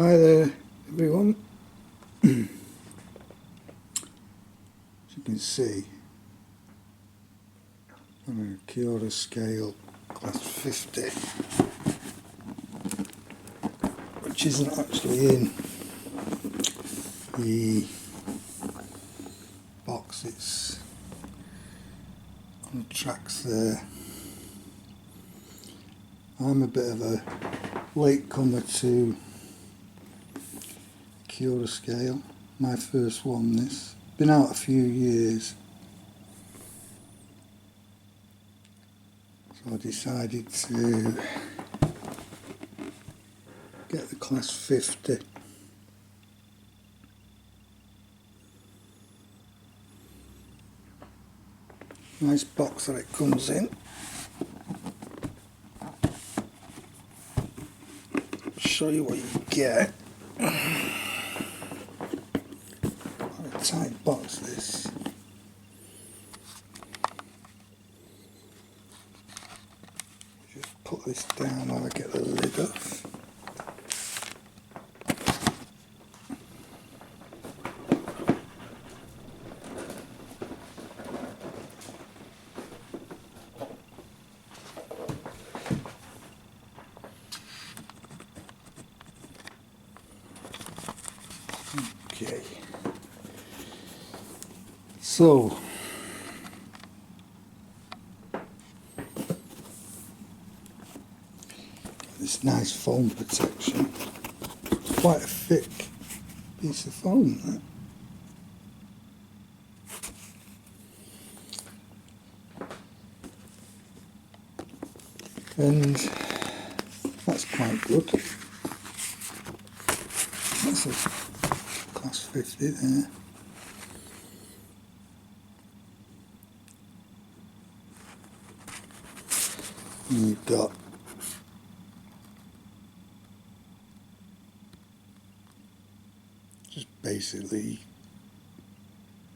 Hi there everyone. As you can see, I'm on a Accurascale Class 50, which isn't actually in the box, it's on the tracks there. I'm a bit of a latecomer to Accurascale, my first one this. Been out a few years, so I decided to get the Class 50. Nice box that it comes in. Show you what you get. What a tight box this. Just put this down while I get the lid off. Okay, so this nice foam protection. It's quite a thick piece of foam, that. And that's quite good. That's a Class 50 there. And you've got just basically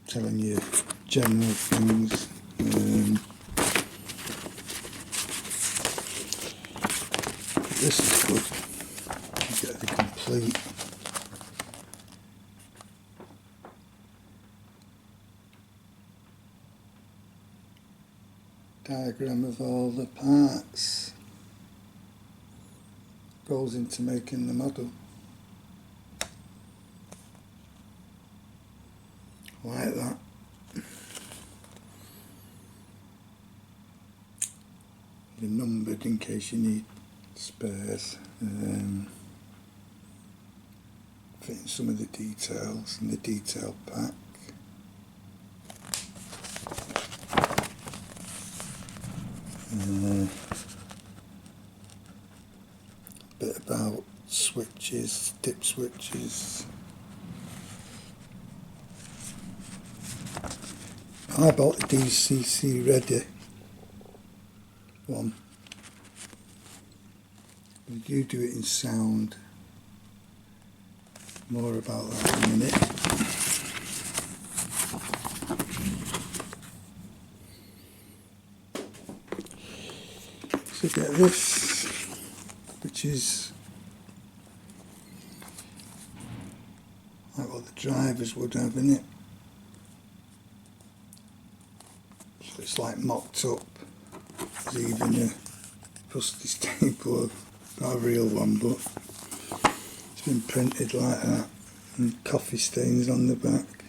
telling you general things. This is good. You get the complete diagram of all the parts. Goes into making the model. Like that. They're numbered in case you need spares. Fitting some of the details in the detail pack. Bit about switches, dip switches. I bought the DCC ready one. You do it in sound. More about that in a minute. So get this, which is like what the drivers would have in it. So it's like mocked up. There's even a rusty staple, not a real one, but it's been printed like that, and coffee stains on the back.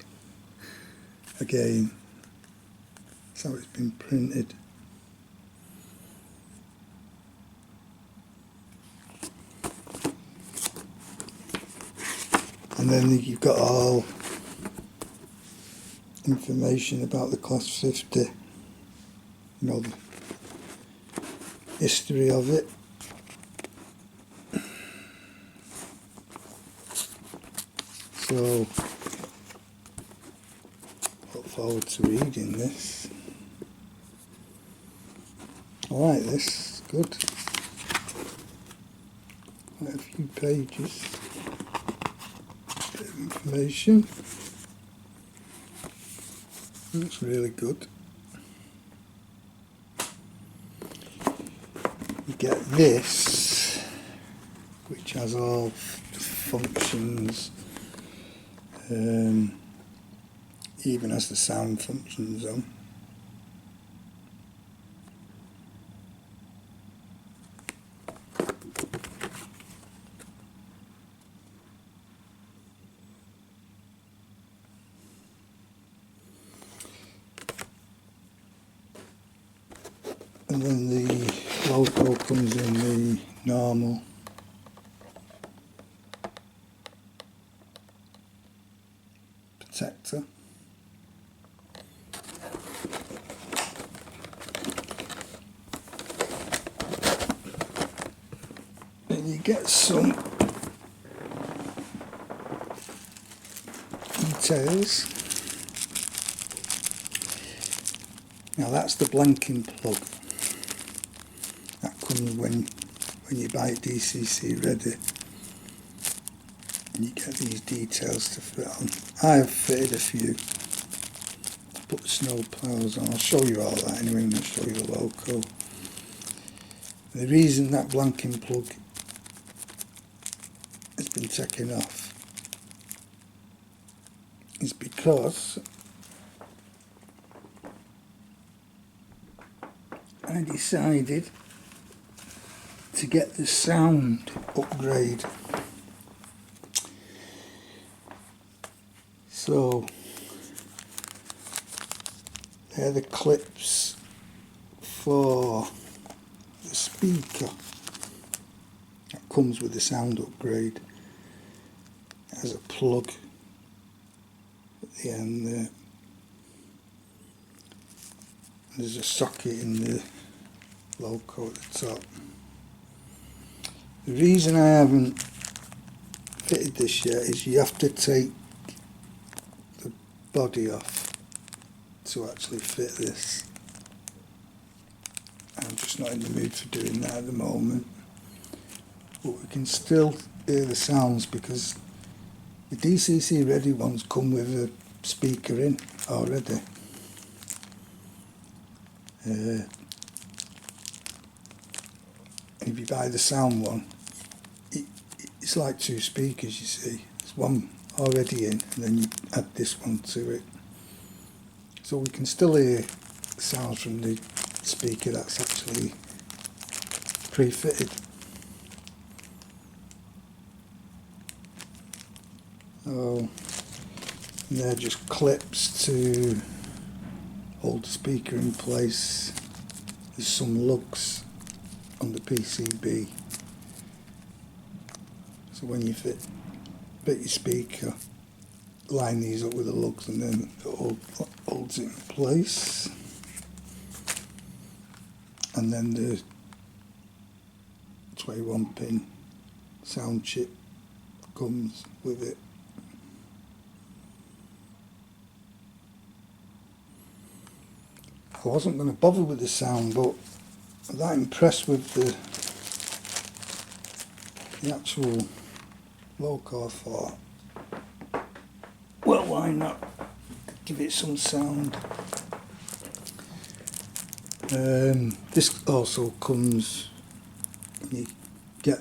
Again, that's how it's been printed. And then you've got all information about the Class 50, you know, the history of it. So, look forward to reading this. I like this, it's good. Quite a few pages. Bit of information. That's really good. You get this, which has all functions, even has the sound functions on. And then the logo comes in the normal protector. And you get some details. Now that's the blanking plug. That comes when you buy it DCC ready, and you get these details to fit on. I have fitted a few. Put the snow plows on. I'll show you all that anyway, and I'll show you the logo. The reason that blanking plug has been taken off is because I decided to get the sound upgrade. So they're the clips for the speaker that comes with the sound upgrade. It has a plug at the end there. There's a socket in the logo at the top. The reason I haven't fitted this yet is you have to take the body off to actually fit this. I'm just not in the mood for doing that at the moment. But we can still hear the sounds because the DCC ready ones come with a speaker in already. If you buy the sound one, it's like two speakers, you see. There's one already in, and then you add this one to it. So we can still hear sounds from the speaker that's actually pre-fitted. Oh, and they're just clips to hold the speaker in place. There's some lugs on the PCB. So when you fit your speaker, line these up with the lugs and then it holds it in place. And then the 21 pin sound chip comes with it. I wasn't going to bother with the sound, but I'm that impressed with the actual logo. I thought, well, why not give it some sound? This also comes, you get,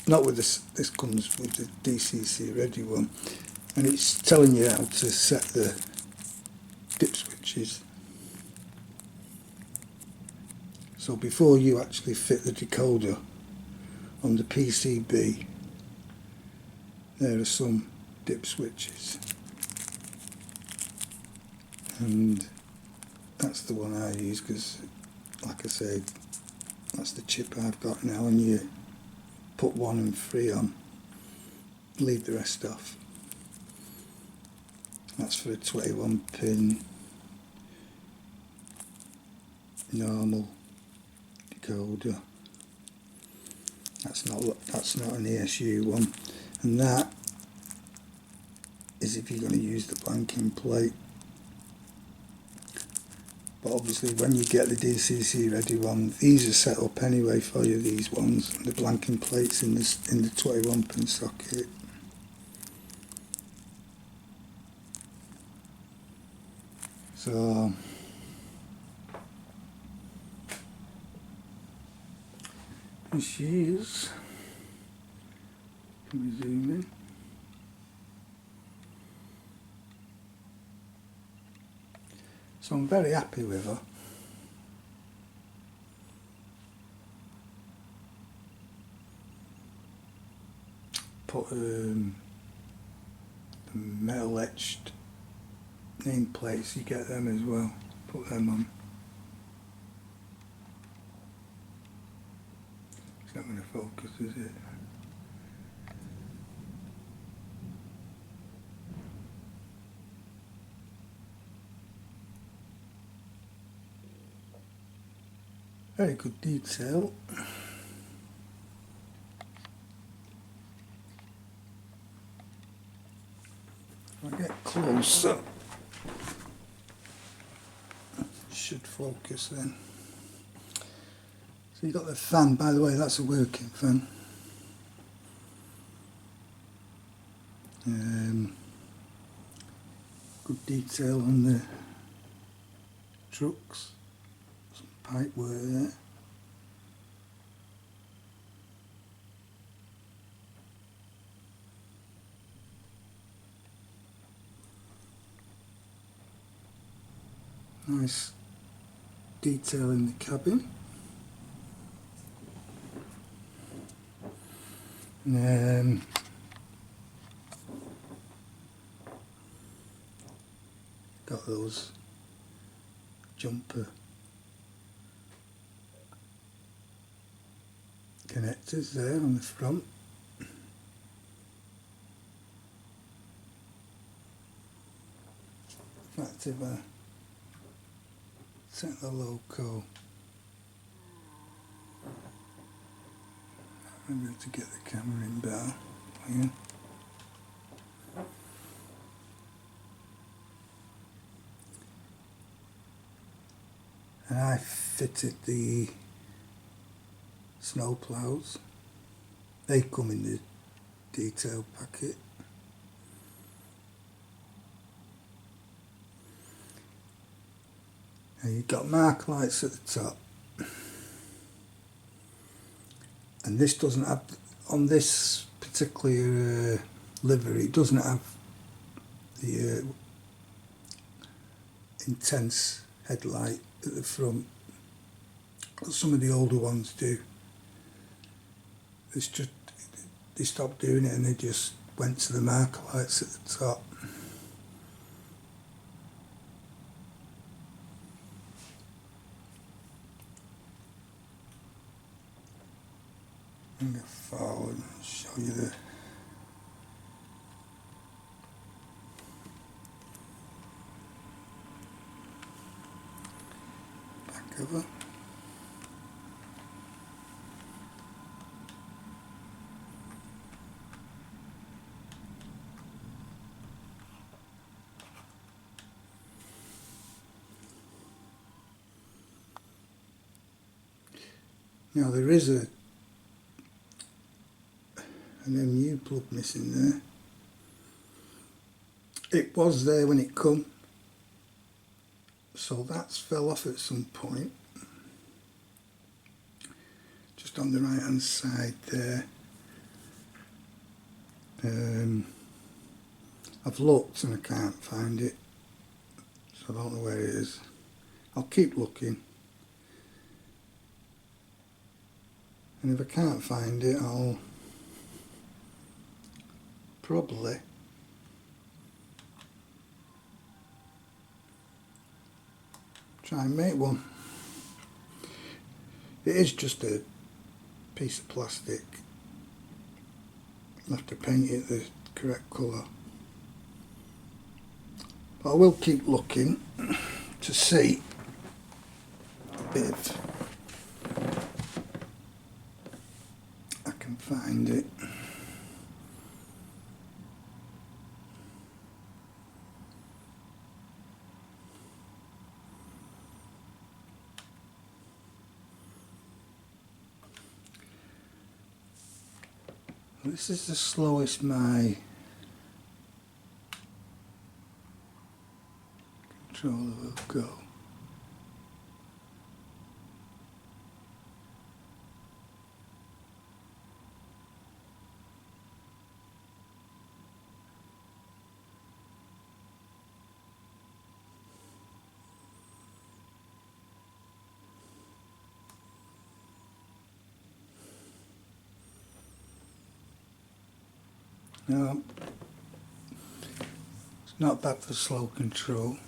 not with this comes with the DCC ready one, and it's telling you how to set the dip switches. So before you actually fit the decoder on the PCB, there are some dip switches, and that's the one I use because, like I said, that's the chip I've got now, and you put 1 and 3 on, leave the rest off. That's for a 21 pin normal decoder. That's not an ESU one, and that is if you're going to use the blanking plate. But obviously when you get the DCC ready one, these are set up anyway for you, these ones, the blanking plates in the 21 pin socket. So here she is. Can we zoom in? So I'm very happy with her. Put the metal etched nameplates, you get them as well, put them on. It's not going to focus, is it? Very good detail. If I get closer, it should focus then. So you've got the fan, by the way, that's a working fan. Good detail on the trucks, some pipe work there. Nice detail in the cabin. And got those jumper connectors there on the front. In fact, if I set the loco, I'm going to get the camera in better. Yeah. And I fitted the snow ploughs. They come in the detail packet. And you've got mark lights at the top. And this doesn't have, on this particular livery, it doesn't have the intense headlight at the front. Some of the older ones do. It's just, they stopped doing it and they just went to the marker lights at the top. And go forward and show you the back of it. Now there is an MU plug missing there. It was there when it come, so that's fell off at some point. Just on the right hand side there. I've looked and I can't find it, so I don't know where it is. I'll keep looking. And if I can't find it, I'll probably try and make one. It is just a piece of plastic. I'll have to paint it the correct colour. But I will keep looking to see if I can find it. This is the slowest my controller will go. No, it's not bad for slow control.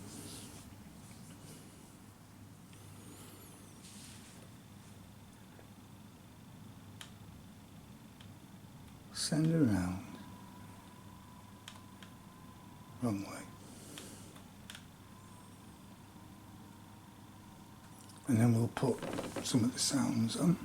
Send around. Wrong way. And then we'll put some of the sounds on.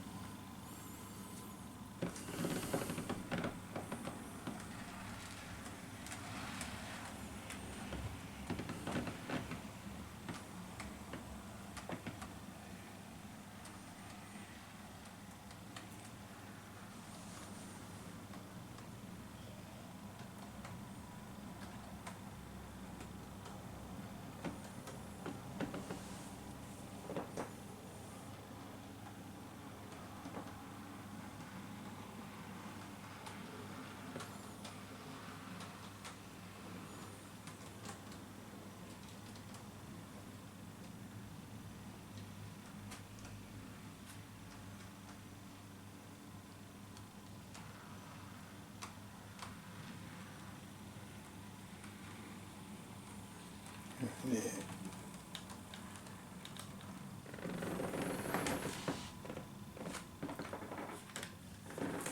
Yeah.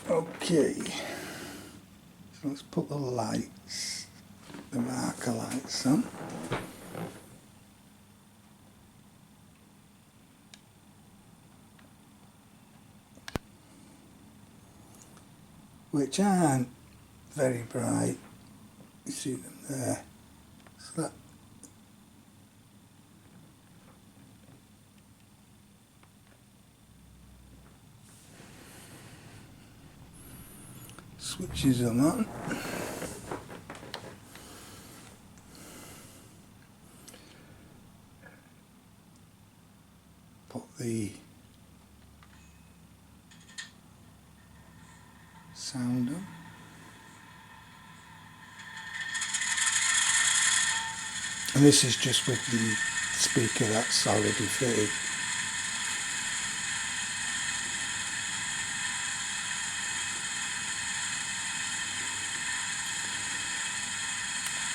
Okay, so let's put the lights, the marker lights on. Which aren't very bright. You see them there. So that switches them on. Put the sound on. And this is just with the speaker that's already fitted.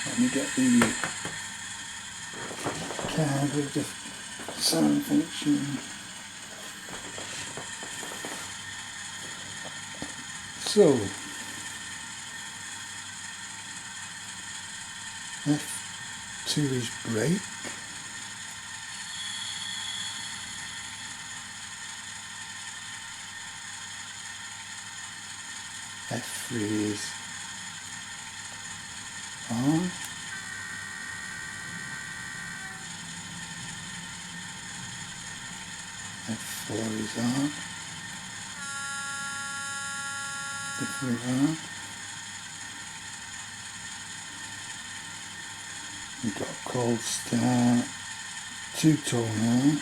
Let me get the card with the sound function. So, F2 is brake. F3 is on. F4 is on. Different on. We've got cold start, two-tone on.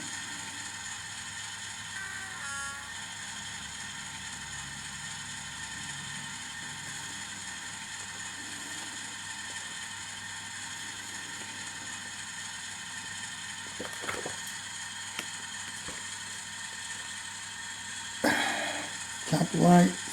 Cab lights.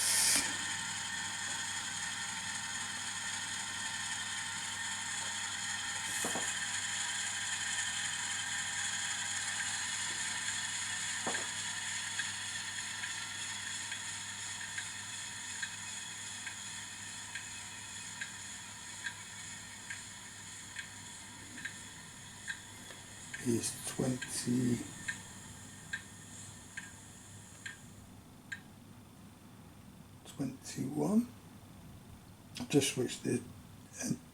Is 20. $21. I've just switched the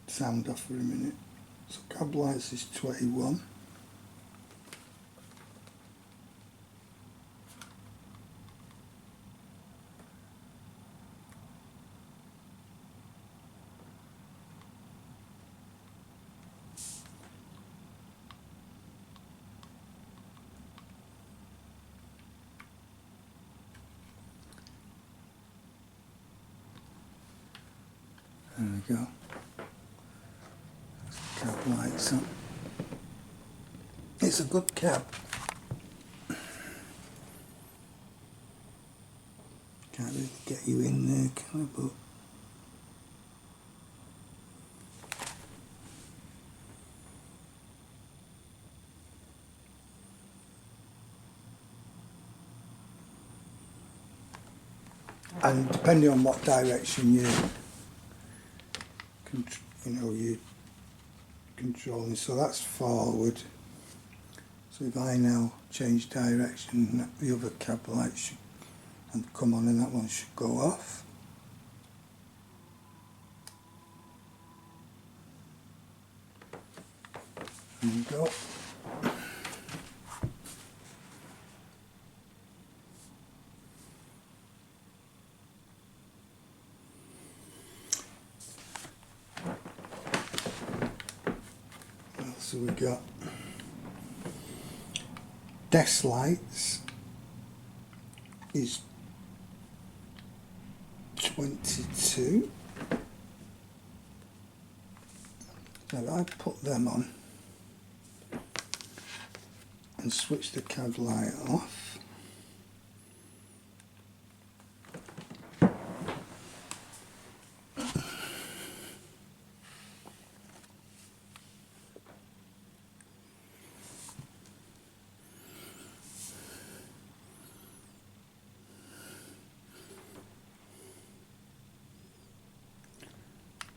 sound off for a minute. So cab lights is 21. There we go. Cab lights on. It's a good cab. Can't really get you in there, can I? But and depending on what direction you're controlling, so that's forward. So if I now change direction, the other cab light should and come on, and that one should go off. There we go. So we got desk lights is 22. Now if I put them on and switch the cab light off,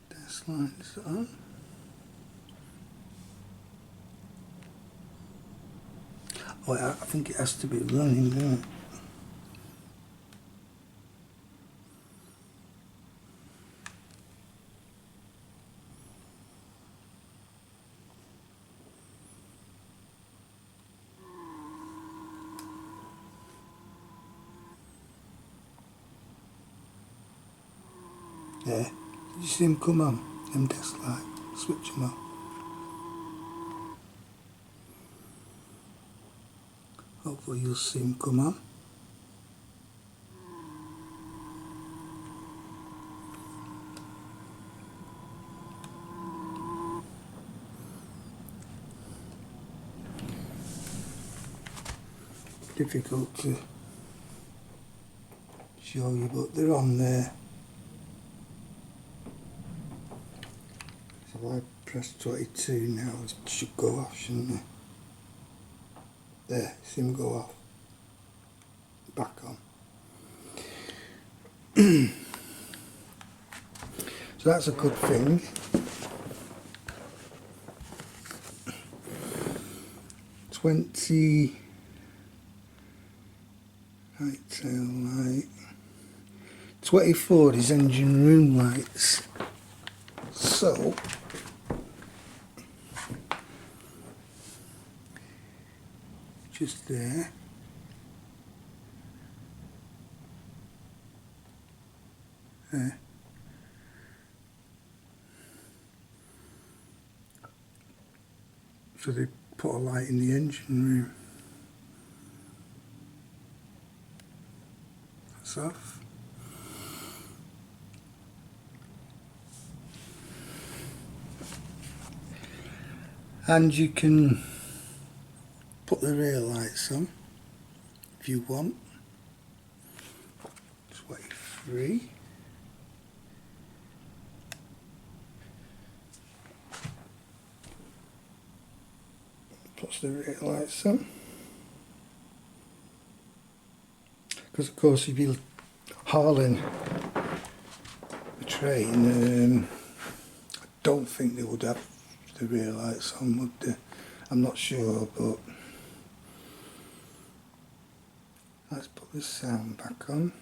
desk lights on. Oh, I think it has to be running, doesn't it? Yeah, did you see him come on? Them desk light, switch them on. Hopefully you'll see him come on. Difficult to show you, but they're on there. So if I press 22 now, it should go off, shouldn't it? There, see them go off. Back on. So that's a good thing. Right tail light. 24 is engine room lights. So just there. There. So they put a light in the engine room. That's off. And you can put the rear lights on if you want. 23. Puts the rear lights on. Because of course if you're hauling a train, I don't think they would have the rear lights on, would they? I'm not sure, but let's put the sound back on.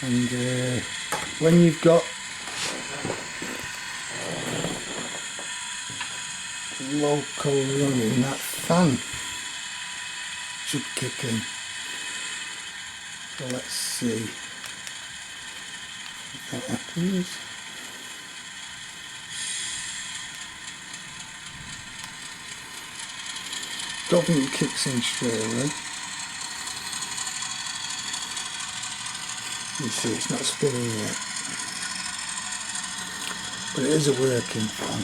And when you've got local running, that fan should kick in. So let's see if that happens. Don't think it kicks in straight away. You see, it's not spinning yet, but it is a working fan.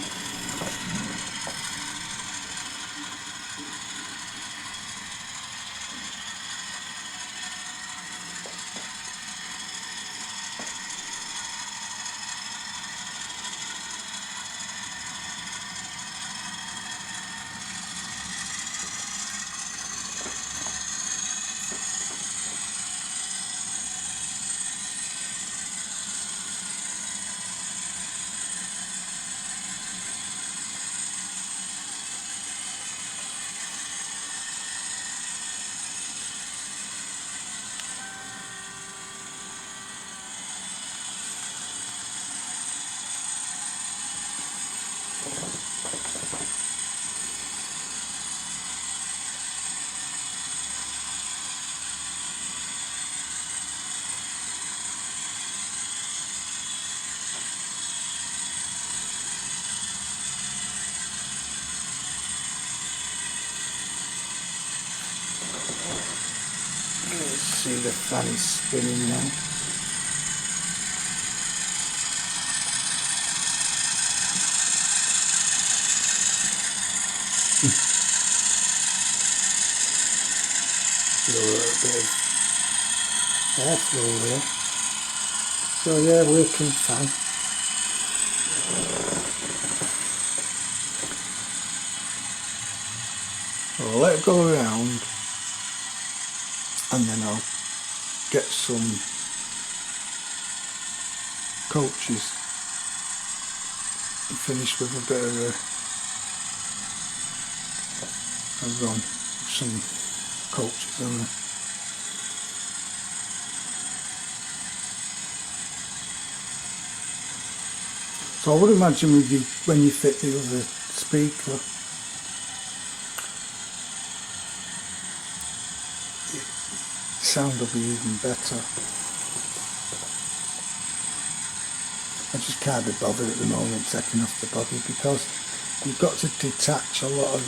the fan is spinning now. Feel a little bit of airflow there. So yeah, working fan. I'll let it go around and then I'll get some coaches and finish with a bit of a run with some coaches on there. So I would imagine with you, when you fit the other speaker, the sound will be even better. I just can't be bothered at the moment taking off the body because you've got to detach a lot of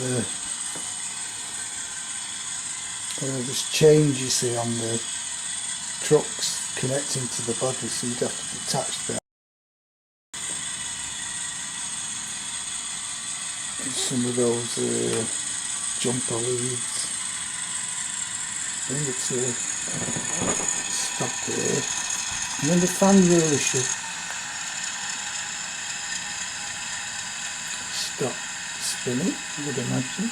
this change you see on the trucks connecting to the body, so you'd have to detach that. And some of those jumper leads. I think it's stop there. And then the fan really should stop spinning, I would imagine.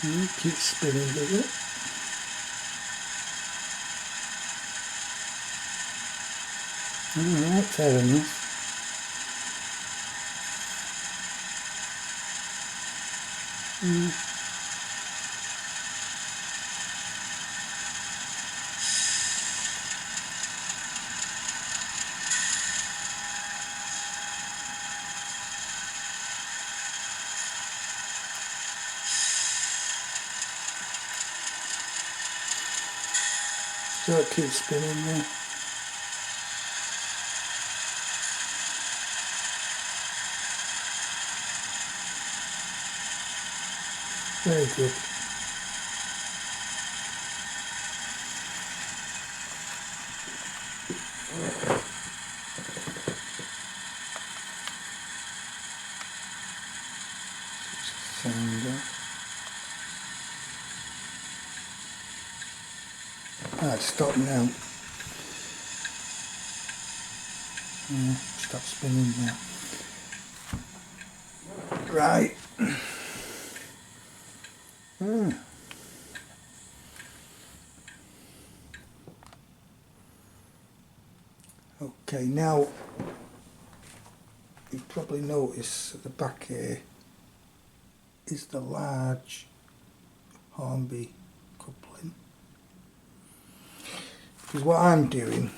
And keep spinning with it. Alright, fair enough. So it keeps spinning there. Very good. Sound there. Ah, it's stopped now. Yeah, stop spinning now. Right. Okay, now you've probably noticed at the back here is the large Hornby coupling. Because what I'm doing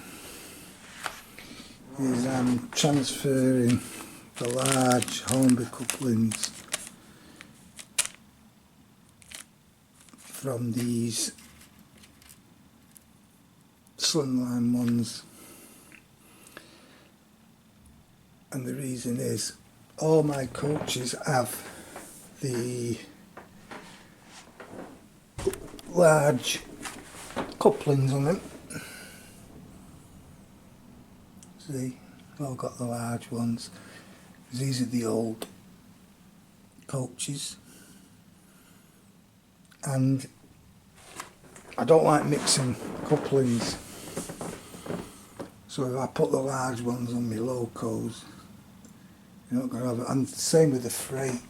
is I'm transferring the large Hornby couplings from these slimline ones, and the reason is all my coaches have the large couplings on them. See, they've all got the large ones. These are the old coaches, and I don't like mixing couplings, so if I put the large ones on my locos, you're not going to have it. And same with the freight,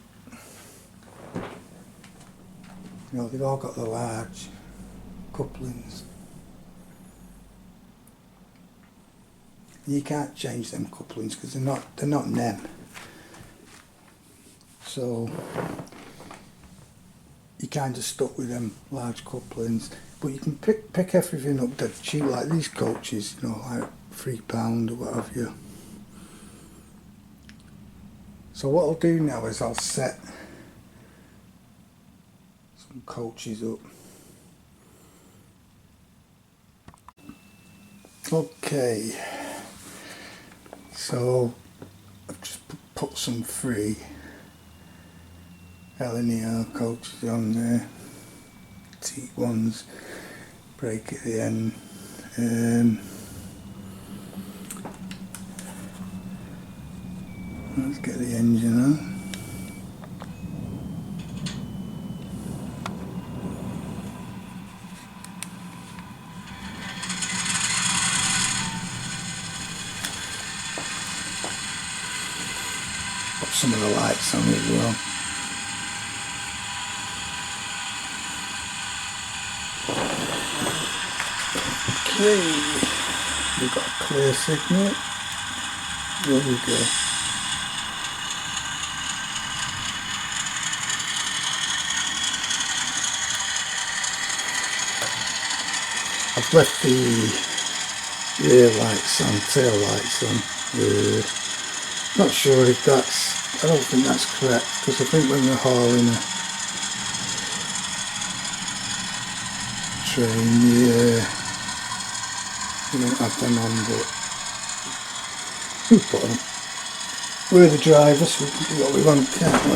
you know, they've all got the large couplings. You can't change them couplings because they're not NEM. So you're kind of stuck with them large couplings, but you can pick everything up dead cheap, like these coaches, you know, like £3 or what have you. So what I'll do now is I'll set some coaches up. Okay, so I've just put some free linear coaches on there, T1s, brake at the end. Let's get the engine on. Put some of the lights on as well. Okay, we've got a clear signal. There we go. I've left the rear lights on, tail lights on. Not sure if that's, I don't think that's correct, because I think when we're hauling a train, we don't have them on, but we put them. We're the drivers, so we can do what we want, can't we?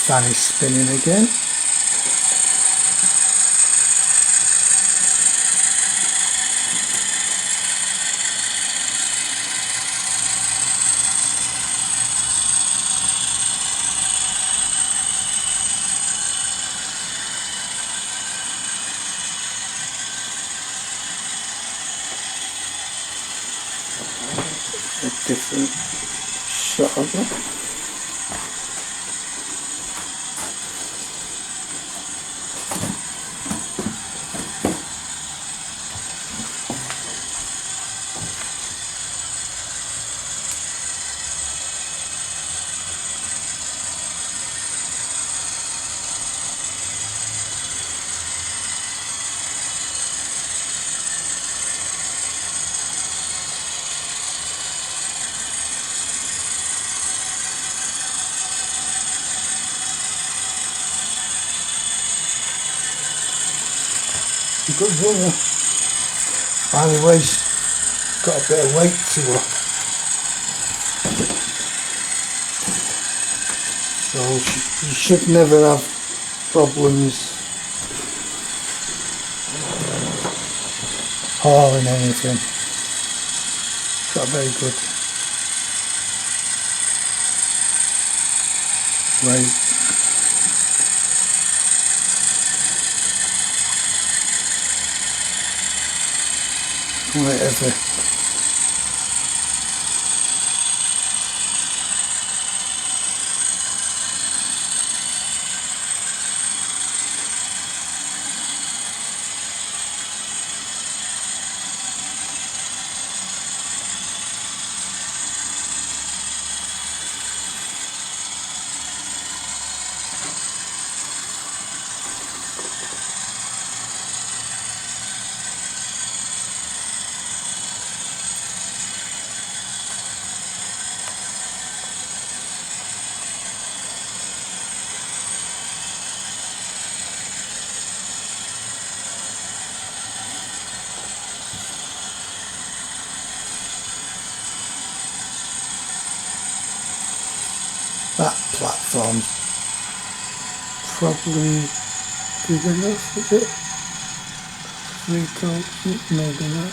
Fan is spinning again. A different shot of it. Good runner. By the way, she's got a bit of weight to her, so you should never have problems hauling anything. Got a very good weight. Whatever. That platform's probably big enough, is it? 3 coaches, maybe not.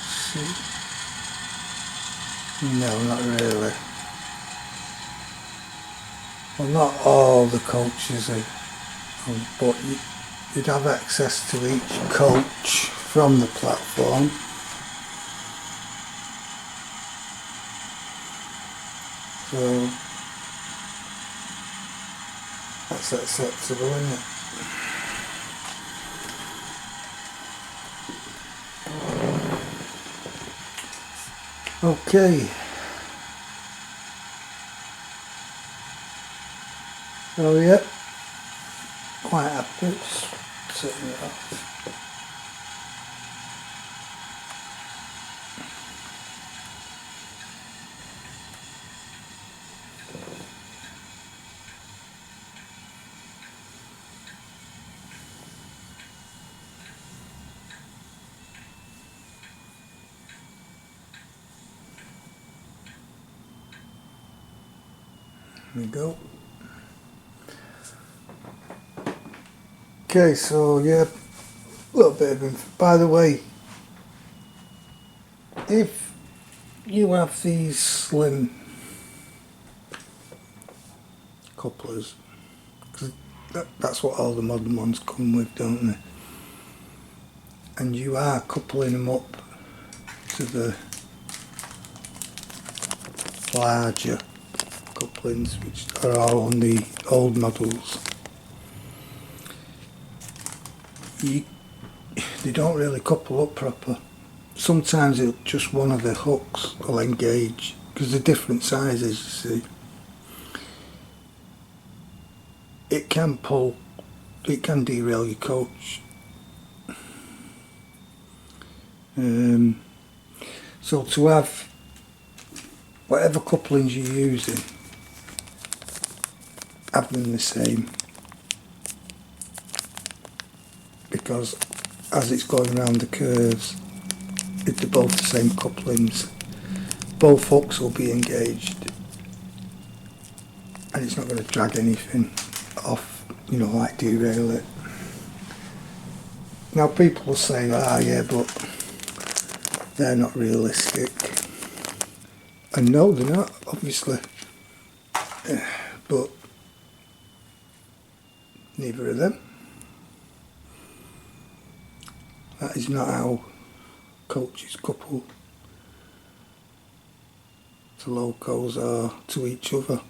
Let's see. No, not really. Well, not all the coaches are, but you'd have access to each coach from the platform. So that's acceptable, isn't it? Okay. So yeah, quite happy. Just setting it off. There we go. Okay, so yeah, a little bit of info. By the way, if you have these slim couplers, because that's what all the modern ones come with, don't they? And you are coupling them up to the larger couplings, which are all on the old models. They don't really couple up proper. Sometimes just one of the hooks will engage, because they're different sizes, you see. It can derail your coach. So to have whatever couplings you're using, have them the same, because as it's going around the curves, if they're both the same couplings, both hooks will be engaged and it's not going to drag anything off, you know, like derail it. Now people will say, ah yeah, but they're not realistic. And no, they're not, obviously. But neither of them. That is not how coaches couple to locos or to each other.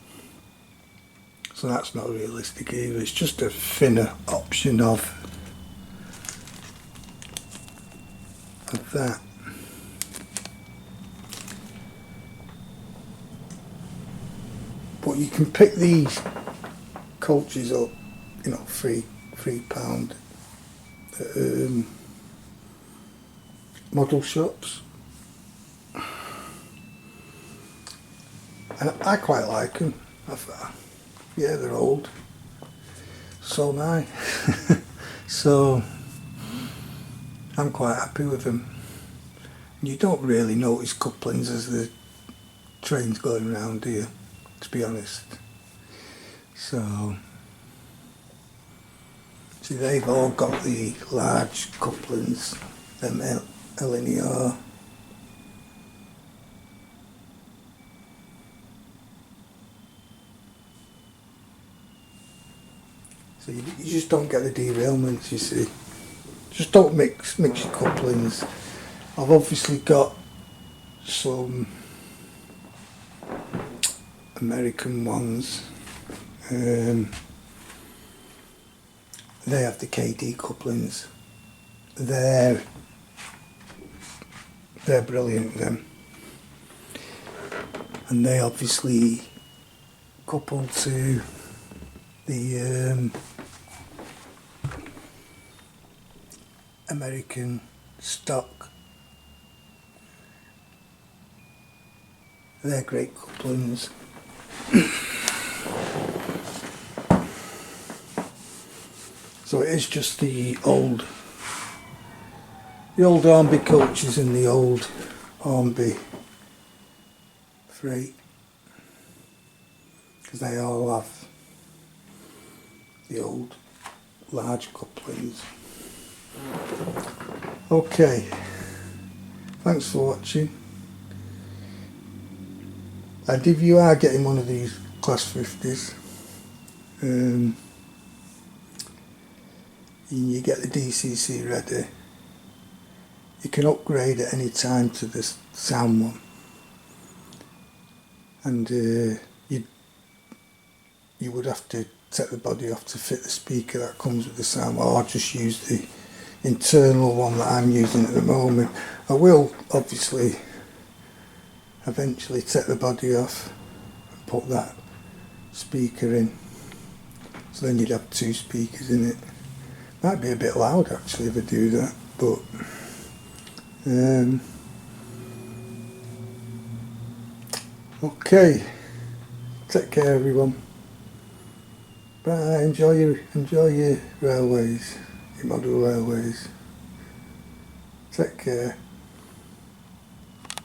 So that's not realistic either. It's just a thinner option of that. But you can pick these coaches up, you know, £3 at model shops. And I quite like them. Yeah, they're old. So am I. So I'm quite happy with them. You don't really notice couplings as the train's going around, do you? To be honest. So see, they've all got the large couplings, them linear. So you just don't get the derailments, you see. Just don't mix your couplings. I've obviously got some American ones. They have the KD couplings. They're brilliant, them. And they obviously couple to the American stock. They're great couplings. So it is just the old Hornby coaches and the old Hornby freight, because they all have the old large couplings. Okay, thanks for watching. And if you are getting one of these Class 50s, and you get the DCC ready, you can upgrade at any time to this sound one, and you would have to take the body off to fit the speaker that comes with the sound, or just use the internal one that I'm using at the moment. I will obviously eventually take the body off and put that speaker in, so then you'd have two speakers in it. Might be a bit loud actually if I do that, but okay, take care everyone. Bye. Enjoy your railways, your model railways. Take care.